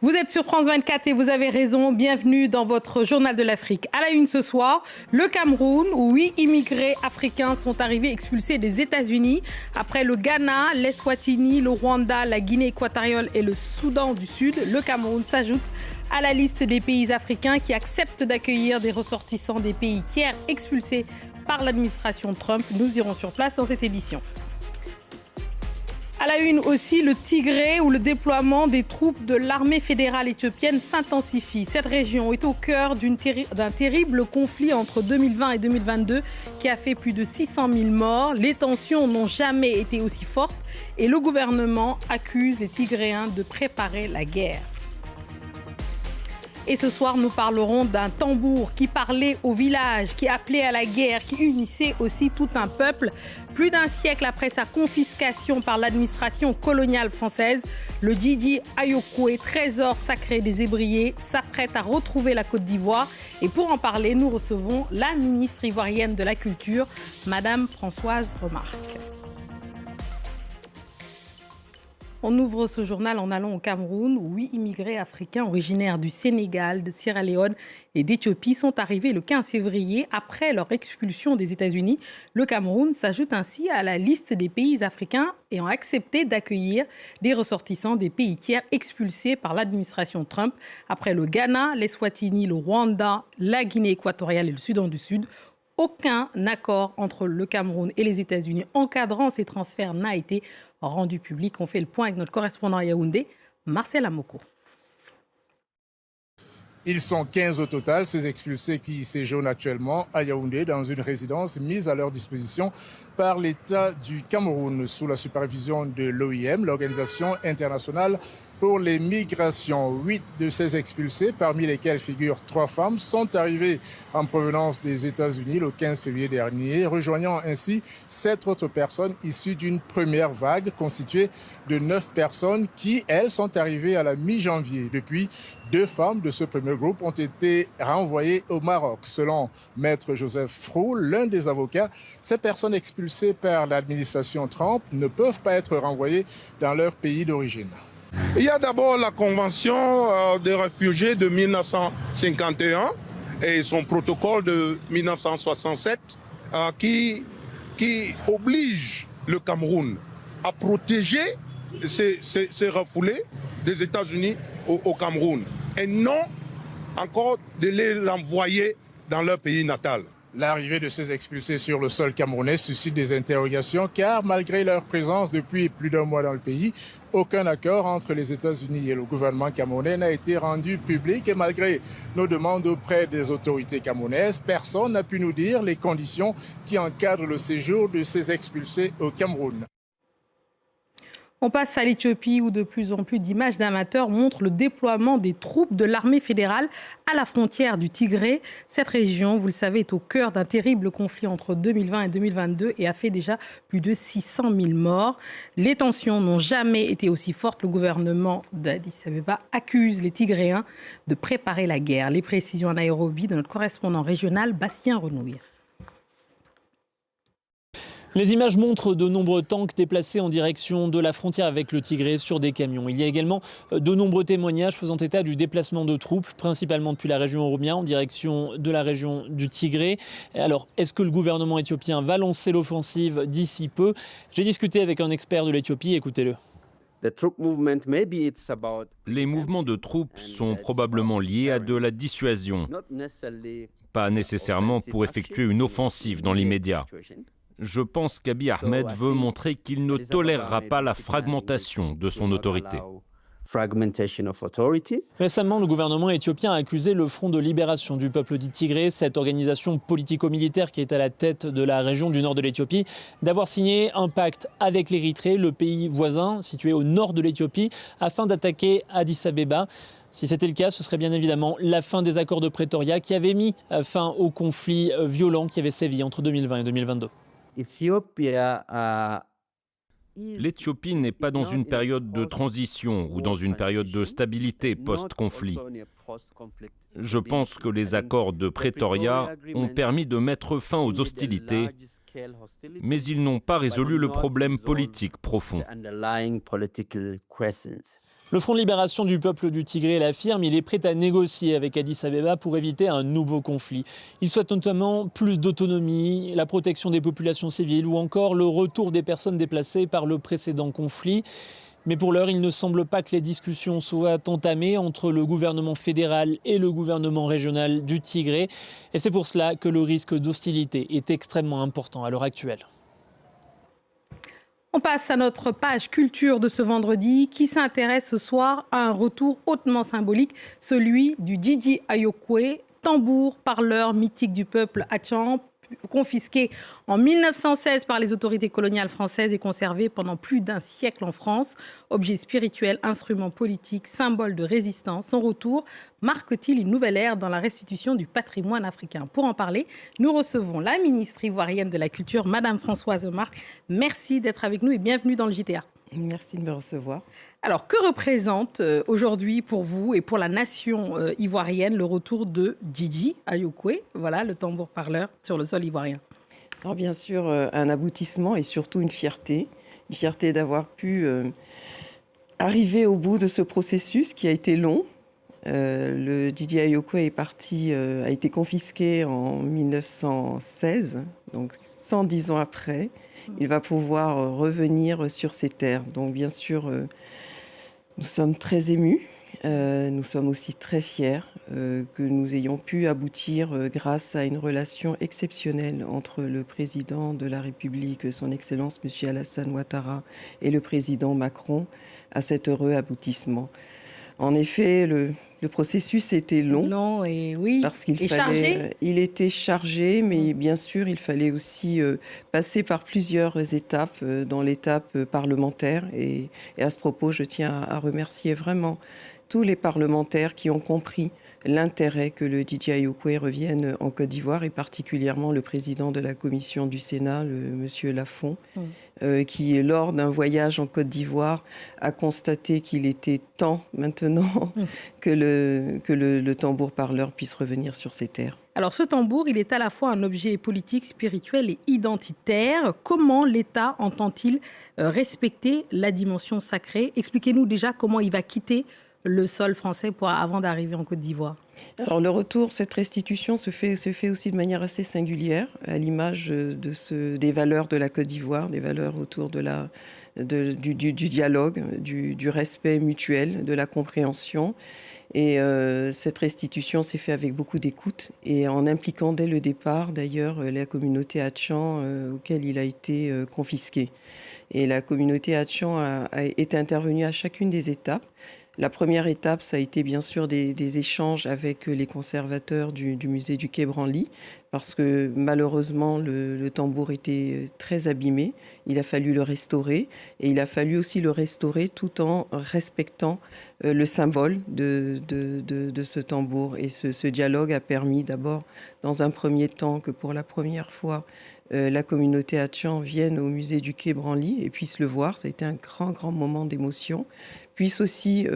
Vous êtes sur France 24 et vous avez raison. Bienvenue dans votre journal de l'Afrique. À la une ce soir, le Cameroun, où 8 immigrés africains sont arrivés expulsés des États-Unis. Après le Ghana, l'Eswatini, le Rwanda, la Guinée équatoriale et le Soudan du Sud, le Cameroun s'ajoute à la liste des pays africains qui acceptent d'accueillir des ressortissants des pays tiers expulsés par l'administration Trump. Nous irons sur place dans cette édition. À la une aussi, le Tigré, où le déploiement des troupes de l'armée fédérale éthiopienne s'intensifie. Cette région est au cœur d'un terrible conflit entre 2020 et 2022 qui a fait plus de 600 000 morts. Les tensions n'ont jamais été aussi fortes et le gouvernement accuse les Tigréens de préparer la guerre. Et ce soir, nous parlerons d'un tambour qui parlait au village, qui appelait à la guerre, qui unissait aussi tout un peuple. Plus d'un siècle après sa confiscation par l'administration coloniale française, le Djidji Ayokoué, trésor sacré des Hébriers, s'apprête à retrouver la Côte d'Ivoire. Et pour en parler, nous recevons la ministre ivoirienne de la Culture, Madame Françoise Remarque. On ouvre ce journal en allant au Cameroun, où 8 immigrés africains originaires du Sénégal, de Sierra Leone et d'Éthiopie sont arrivés le 15 février après leur expulsion des États-Unis. Le Cameroun s'ajoute ainsi à la liste des pays africains ayant accepté d'accueillir des ressortissants des pays tiers expulsés par l'administration Trump. Après le Ghana, l'Eswatini, le Rwanda, la Guinée équatoriale et le Soudan du Sud, aucun accord entre le Cameroun et les États-Unis encadrant ces transferts n'a été rendu public. On fait le point avec notre correspondant à Yaoundé, Marcel Amoko. Ils sont 15 au total, ces expulsés qui séjournent actuellement à Yaoundé dans une résidence mise à leur disposition par l'État du Cameroun sous la supervision de l'OIM, l'Organisation internationale pour les migrations. 8 de ces expulsés, parmi lesquels figurent 3 femmes, sont arrivés en provenance des États-Unis le 15 février dernier, rejoignant ainsi 7 autres personnes issues d'une première vague constituée de 9 personnes qui, elles, sont arrivées à la mi-janvier. Depuis, 2 femmes de ce premier groupe ont été renvoyées au Maroc. Selon Maître Joseph Frou, l'un des avocats, ces personnes expulsées par l'administration Trump ne peuvent pas être renvoyées dans leur pays d'origine. Il y a d'abord la Convention des réfugiés de 1951 et son protocole de 1967 qui oblige le Cameroun à protéger ces refoulés des États-Unis au Cameroun et non encore de les renvoyer dans leur pays natal. L'arrivée de ces expulsés sur le sol camerounais suscite des interrogations car malgré leur présence depuis plus d'un mois dans le pays, aucun accord entre les États-Unis et le gouvernement camerounais n'a été rendu public et malgré nos demandes auprès des autorités camerounaises, personne n'a pu nous dire les conditions qui encadrent le séjour de ces expulsés au Cameroun. On passe à l'Éthiopie où de plus en plus d'images d'amateurs montrent le déploiement des troupes de l'armée fédérale à la frontière du Tigré. Cette région, vous le savez, est au cœur d'un terrible conflit entre 2020 et 2022 et a fait déjà plus de 600 000 morts. Les tensions n'ont jamais été aussi fortes. Le gouvernement d'Addis Abeba accuse les Tigréens de préparer la guerre. Les précisions à Nairobi de notre correspondant régional, Bastien Renouille. Les images montrent de nombreux tanks déplacés en direction de la frontière avec le Tigré sur des camions. Il y a également de nombreux témoignages faisant état du déplacement de troupes, principalement depuis la région Oromia en direction de la région du Tigré. Alors, est-ce que le gouvernement éthiopien va lancer l'offensive d'ici peu? J'ai discuté avec un expert de l'Éthiopie, écoutez-le. Les mouvements de troupes sont probablement liés à de la dissuasion, pas nécessairement pour effectuer une offensive dans l'immédiat. Je pense qu'Abiy Ahmed veut montrer qu'il ne tolérera pas la fragmentation de son autorité. Récemment, le gouvernement éthiopien a accusé le Front de libération du peuple du Tigré, cette organisation politico-militaire qui est à la tête de la région du nord de l'Éthiopie, d'avoir signé un pacte avec l'Érythrée, le pays voisin situé au nord de l'Éthiopie, afin d'attaquer Addis Abeba. Si c'était le cas, ce serait bien évidemment la fin des accords de Pretoria qui avaient mis fin au conflit violent qui avait sévi entre 2020 et 2022. L'Éthiopie n'est pas dans une période de transition ou dans une période de stabilité post-conflit. Je pense que les accords de Pretoria ont permis de mettre fin aux hostilités mais ils n'ont pas résolu le problème politique profond. Le Front de libération du peuple du Tigré l'affirme, il est prêt à négocier avec Addis Abeba pour éviter un nouveau conflit. Il souhaite notamment plus d'autonomie, la protection des populations civiles ou encore le retour des personnes déplacées par le précédent conflit. Mais pour l'heure, il ne semble pas que les discussions soient entamées entre le gouvernement fédéral et le gouvernement régional du Tigré. Et c'est pour cela que le risque d'hostilité est extrêmement important à l'heure actuelle. On passe à notre page culture de ce vendredi qui s'intéresse ce soir à un retour hautement symbolique, celui du Djidji Ayokwe, tambour parleur mythique du peuple Hatchan, confisqué en 1916 par les autorités coloniales françaises et conservé pendant plus d'un siècle en France. Objet spirituel, instrument politique, symbole de résistance, son retour marque-t-il une nouvelle ère dans la restitution du patrimoine africain? Pour en parler, nous recevons la ministre ivoirienne de la Culture, Madame Françoise Marc. Merci d'être avec nous et bienvenue dans le JTA. Merci de me recevoir. Alors, que représente aujourd'hui pour vous et pour la nation ivoirienne le retour de Djidji Ayokwe, voilà, le tambour parleur sur le sol ivoirien? Alors, bien sûr, un aboutissement et surtout une fierté d'avoir pu arriver au bout de ce processus qui a été long. Le Djidji Ayokwe a été confisqué en 1916, donc 110 ans après. Il va pouvoir revenir sur ses terres. Donc, bien sûr, nous sommes très émus. Nous sommes aussi très fiers que nous ayons pu aboutir grâce à une relation exceptionnelle entre le président de la République, son Excellence M. Alassane Ouattara, et le président Macron à cet heureux aboutissement. En effet, le processus était long et oui, parce qu'il fallait. Chargé. Il était chargé, mais bien sûr, il fallait aussi passer par plusieurs étapes, dans l'étape parlementaire. Et à ce propos, je tiens à remercier vraiment tous les parlementaires qui ont compris l'intérêt que le Djidji Ayokwe revienne en Côte d'Ivoire, et particulièrement le président de la commission du Sénat, monsieur Lafont, qui, lors d'un voyage en Côte d'Ivoire, a constaté qu'il était temps maintenant que le tambour parleur puisse revenir sur ses terres. Alors ce tambour, il est à la fois un objet politique, spirituel et identitaire. Comment l'État entend-il respecter la dimension sacrée? Expliquez-nous déjà comment il va quitter le sol français avant d'arriver en Côte d'Ivoire. Alors le retour, cette restitution se fait aussi de manière assez singulière, à l'image des valeurs de la Côte d'Ivoire, des valeurs autour du dialogue, du respect mutuel, de la compréhension. Et cette restitution s'est faite avec beaucoup d'écoute et en impliquant dès le départ d'ailleurs la communauté Hatchan auquel il a été confisqué. Et la communauté Hatchan est intervenue à chacune des étapes. La première étape, ça a été bien sûr des échanges avec les conservateurs du musée du Quai Branly, parce que malheureusement, le tambour était très abîmé. Il a fallu le restaurer, et il a fallu aussi le restaurer tout en respectant le symbole de ce tambour. Et ce dialogue a permis d'abord, dans un premier temps, que pour la première fois, la communauté Hatchan vienne au musée du Quai Branly et puisse le voir. Ça a été un grand moment d'émotion. Puisse aussi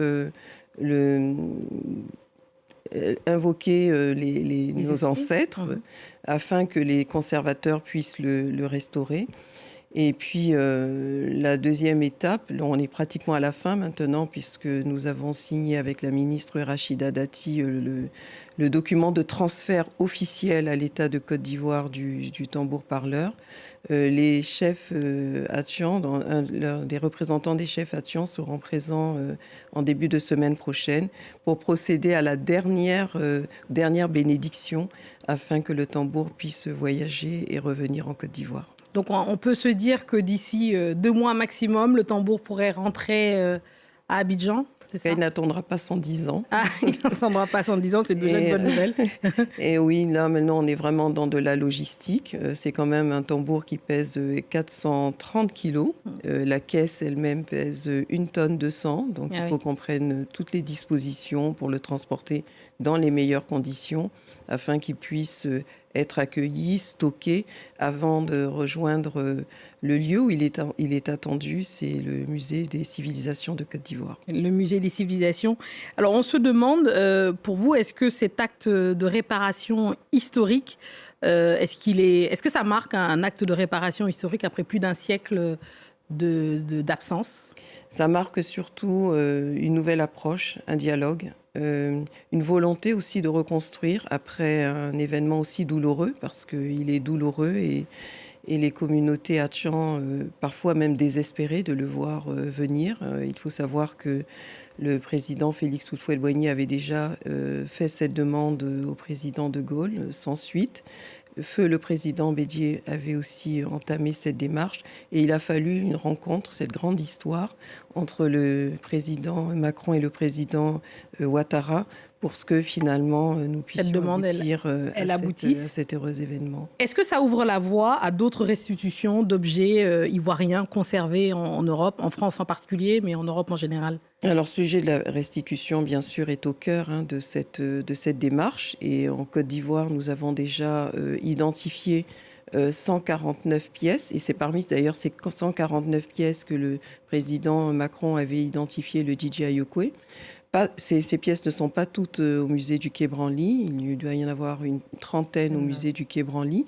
invoquer nos ancêtres afin que les conservateurs puissent le restaurer. Et puis la deuxième étape, là, on est pratiquement à la fin maintenant puisque nous avons signé avec la ministre Rachida Dati le document de transfert officiel à l'État de Côte d'Ivoire du tambour parleur. Les chefs Hatchan, des représentants des chefs Hatchan seront présents en début de semaine prochaine pour procéder à la dernière bénédiction afin que le tambour puisse voyager et revenir en Côte d'Ivoire. Donc on peut se dire que d'ici 2 mois maximum, le tambour pourrait rentrer à Abidjan, c'est ça? Il n'attendra pas 110 ans. Ah, il n'attendra pas 110 ans, c'est déjà une bonne nouvelle. Et oui, là maintenant on est vraiment dans de la logistique. C'est quand même un tambour qui pèse 430 kilos. La caisse elle-même pèse 1 tonne 200. Donc il faut qu'on prenne toutes les dispositions pour le transporter dans les meilleures conditions afin qu'il puisse être accueilli, stocké avant de rejoindre le lieu où il est attendu, c'est le musée des civilisations de Côte d'Ivoire. Le musée des civilisations. Alors on se demande, pour vous, est-ce que cet acte de réparation historique Est-ce que ça marque un acte de réparation historique après plus d'un siècle d'absence? Ça marque surtout une nouvelle approche, un dialogue, une volonté aussi de reconstruire après un événement aussi douloureux, parce qu'il est douloureux et les communautés Hatchan, parfois même désespérées de le voir venir. Il faut savoir que le président Félix Houphouët-Boigny avait déjà fait cette demande au président de Gaulle, sans suite. Feu le président Bédié avait aussi entamé cette démarche et il a fallu une rencontre, cette grande histoire entre le président Macron et le président Ouattara pour que finalement nous puissions aboutir à cet heureux événement. Est-ce que ça ouvre la voie à d'autres restitutions d'objets ivoiriens conservés en Europe, en France en particulier, mais en Europe en général? Alors, le sujet de la restitution, bien sûr, est au cœur de cette démarche. Et en Côte d'Ivoire, nous avons déjà identifié 149 pièces. Et c'est parmi, d'ailleurs, ces 149 pièces que le président Macron avait identifié le DJ Ayokwe. Ces pièces ne sont pas toutes au musée du Quai Branly. Il doit y en avoir une trentaine au musée du Quai Branly.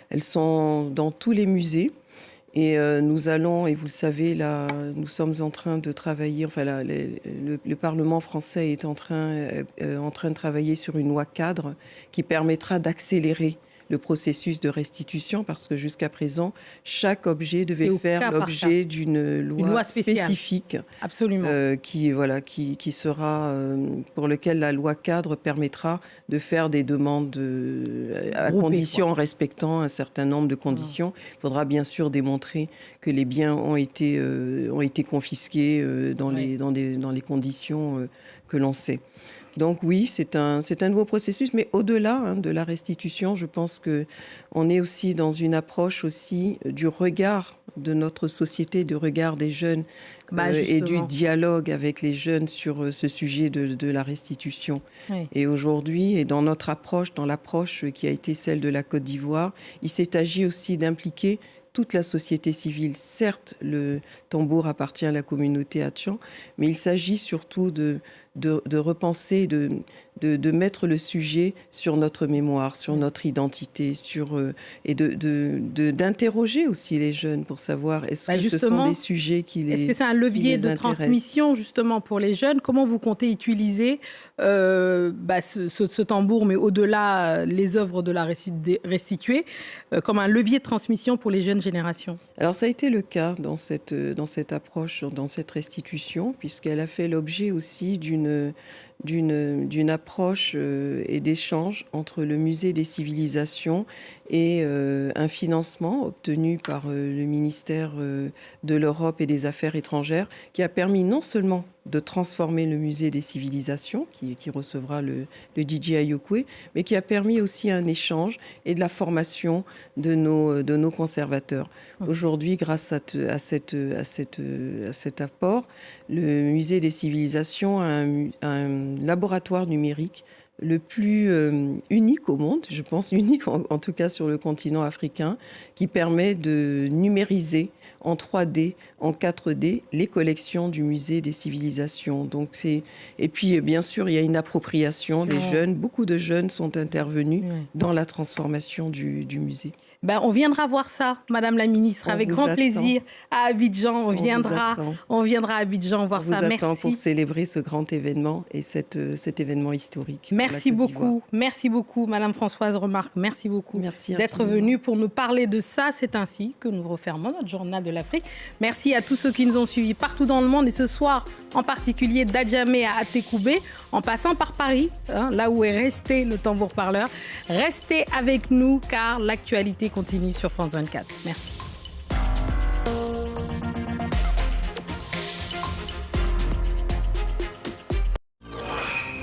Elles sont dans tous les musées. Et nous allons, et vous le savez, là, nous sommes en train de travailler, enfin, le Parlement français est en train de travailler sur une loi cadre qui permettra d'accélérer le processus de restitution, parce que jusqu'à présent, chaque objet devait faire l'objet d'une loi spécifique. Absolument. Qui sera, pour lequel la loi cadre permettra de faire des demandes à condition, en respectant un certain nombre de conditions. Il faudra bien sûr démontrer que les biens ont été confisqués dans les conditions que l'on sait. Donc oui, c'est un nouveau processus, mais au-delà de la restitution, je pense qu'on est aussi dans une approche aussi du regard de notre société, du regard des jeunes et du dialogue avec les jeunes sur ce sujet de la restitution. Oui. Et aujourd'hui, et dans notre approche, dans l'approche qui a été celle de la Côte d'Ivoire, il s'est agi aussi d'impliquer toute la société civile. Certes, le tambour appartient à la communauté Hatchan, mais il s'agit surtout de repenser, de mettre le sujet sur notre mémoire, sur notre identité, et d'interroger aussi les jeunes pour savoir est-ce que ce sont des sujets qui les intéressent. Est-ce que c'est un levier de transmission justement pour les jeunes? Comment vous comptez utiliser ce tambour, mais au-delà les œuvres de la restituée, comme un levier de transmission pour les jeunes générations? Alors ça a été le cas dans cette approche, dans cette restitution, puisqu'elle a fait l'objet aussi d'une approche et d'échange entre le Musée des civilisations et un financement obtenu par le ministère de l'Europe et des Affaires étrangères, qui a permis non seulement de transformer le musée des civilisations, qui recevra le DJ Ayokwe, mais qui a permis aussi un échange et de la formation de nos conservateurs. Aujourd'hui, grâce à cet apport, le musée des civilisations a un laboratoire numérique le plus unique au monde, je pense unique en tout cas sur le continent africain, qui permet de numériser en 3D, en 4D, les collections du musée des civilisations. Et puis, bien sûr, il y a une appropriation des jeunes. Beaucoup de jeunes sont intervenus dans la transformation du musée. On viendra voir ça, Madame la Ministre, avec grand plaisir à Abidjan. On viendra à Abidjan voir ça. Merci. Pour célébrer ce grand événement et cet événement historique. Merci beaucoup, Madame Françoise Remarque. Merci beaucoup d'être venue pour nous parler de ça. C'est ainsi que nous refermons notre journal de l'Afrique. Merci à tous ceux qui nous ont suivis partout dans le monde et ce soir, en particulier d'Adjamé à Atekoubé, en passant par Paris, là où est resté le tambour parleur. Restez avec nous car l'actualité continue sur France 24. Merci.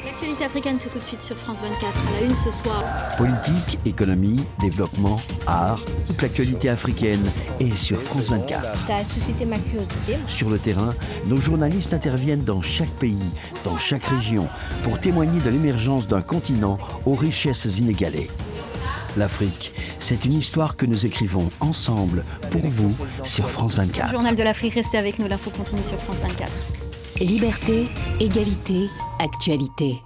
L'actualité africaine, c'est tout de suite sur France 24. À la une ce soir. Politique, économie, développement, art, toute l'actualité africaine est sur France 24. Ça a suscité ma curiosité. Sur le terrain, nos journalistes interviennent dans chaque pays, dans chaque région, pour témoigner de l'émergence d'un continent aux richesses inégalées. L'Afrique, c'est une histoire que nous écrivons ensemble pour vous sur France 24. Journal de l'Afrique, restez avec nous, l'info continue sur France 24. Liberté, égalité, actualité.